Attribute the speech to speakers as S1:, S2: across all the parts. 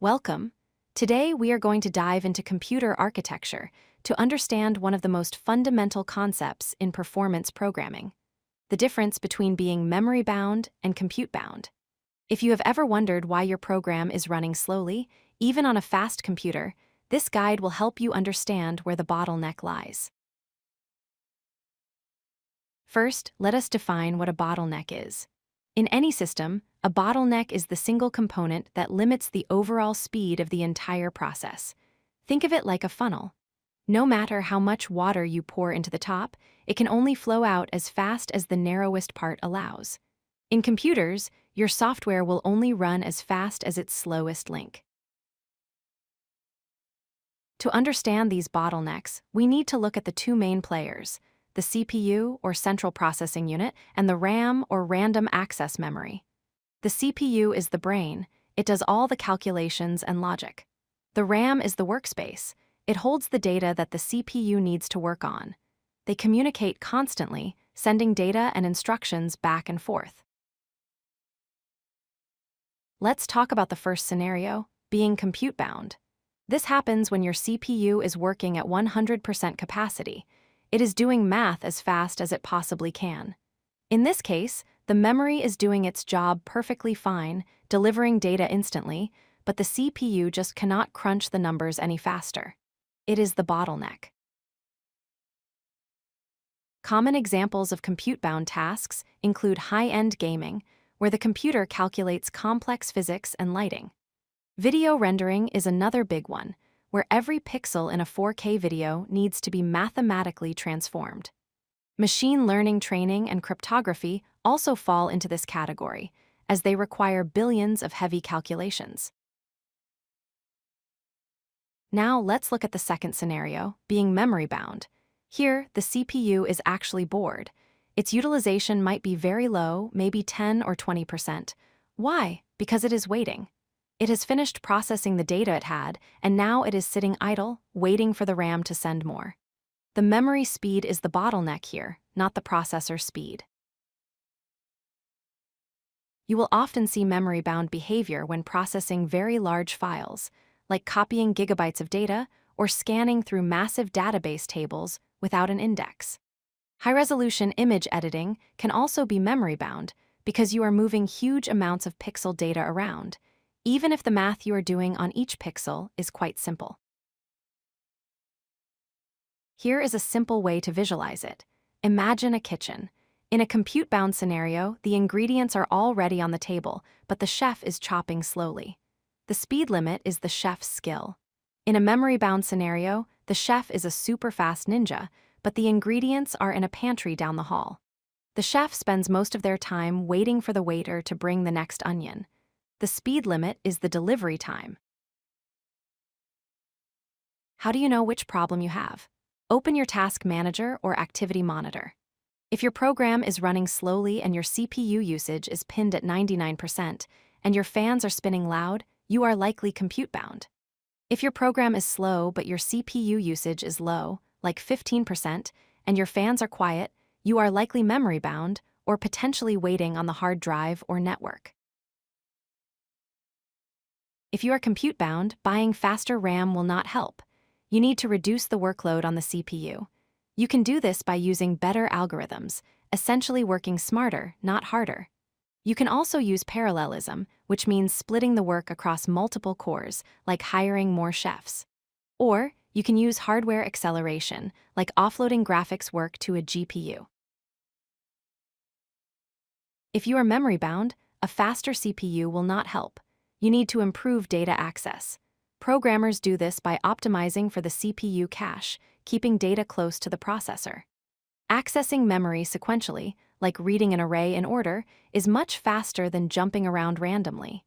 S1: Welcome. Today we are going to dive into computer architecture to understand one of the most fundamental concepts in performance programming, the difference between being memory-bound and compute-bound. If you have ever wondered why your program is running slowly, even on a fast computer, this guide will help you understand where the bottleneck lies. First, let us define what a bottleneck is. In any system, a bottleneck is the single component that limits the overall speed of the entire process. Think of it like a funnel. No matter how much water you pour into the top, it can only flow out as fast as the narrowest part allows. In computers, your software will only run as fast as its slowest link. To understand these bottlenecks, we need to look at the two main players, the CPU, or central processing unit, and the RAM, or random access memory. The CPU is the brain. It does all the calculations and logic. The RAM is the workspace. It holds the data that the CPU needs to work on. They communicate constantly, sending data and instructions back and forth. Let's talk about the first scenario, being compute-bound. This happens when your CPU is working at 100% capacity. It is doing math as fast as it possibly can. In this case, the memory is doing its job perfectly fine, delivering data instantly, but the CPU just cannot crunch the numbers any faster. It is the bottleneck. Common examples of compute-bound tasks include high-end gaming, where the computer calculates complex physics and lighting. Video rendering is another big one, where every pixel in a 4K video needs to be mathematically transformed. Machine learning training and cryptography also fall into this category, as they require billions of heavy calculations. Now let's look at the second scenario, being memory-bound. Here, the CPU is actually bored. Its utilization might be very low, maybe 10 or 20%. Why? Because it is waiting. It has finished processing the data it had, and now it is sitting idle, waiting for the RAM to send more. The memory speed is the bottleneck here, not the processor speed. You will often see memory-bound behavior when processing very large files, like copying gigabytes of data or scanning through massive database tables without an index. High-resolution image editing can also be memory-bound because you are moving huge amounts of pixel data around, even if the math you are doing on each pixel is quite simple. Here is a simple way to visualize it. Imagine a kitchen. In a compute-bound scenario, the ingredients are already on the table, but the chef is chopping slowly. The speed limit is the chef's skill. In a memory-bound scenario, the chef is a super-fast ninja, but the ingredients are in a pantry down the hall. The chef spends most of their time waiting for the waiter to bring the next onion. The speed limit is the delivery time. How do you know which problem you have? Open your Task Manager or Activity Monitor. If your program is running slowly and your CPU usage is pinned at 99%, and your fans are spinning loud, you are likely compute-bound. If your program is slow but your CPU usage is low, like 15%, and your fans are quiet, you are likely memory-bound or potentially waiting on the hard drive or network. If you are compute-bound, buying faster RAM will not help. You need to reduce the workload on the CPU. You can do this by using better algorithms, essentially working smarter, not harder. You can also use parallelism, which means splitting the work across multiple cores, like hiring more chefs. Or you can use hardware acceleration, like offloading graphics work to a GPU. If you are memory-bound, a faster CPU will not help. You need to improve data access. Programmers do this by optimizing for the CPU cache, keeping data close to the processor. Accessing memory sequentially, like reading an array in order, is much faster than jumping around randomly.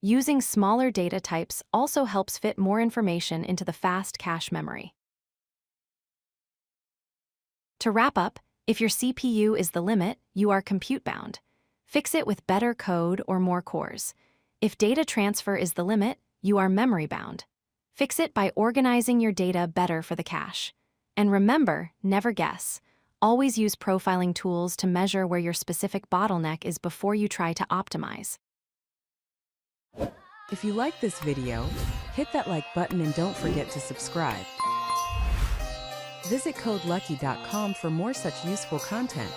S1: Using smaller data types also helps fit more information into the fast cache memory. To wrap up, if your CPU is the limit, you are compute-bound. Fix it with better code or more cores. If data transfer is the limit, you are memory-bound. Fix it by organizing your data better for the cache. And remember, never guess. Always use profiling tools to measure where your specific bottleneck is before you try to optimize.
S2: If you like this video, hit that like button and don't forget to subscribe. Visit codelucky.com for more such useful content.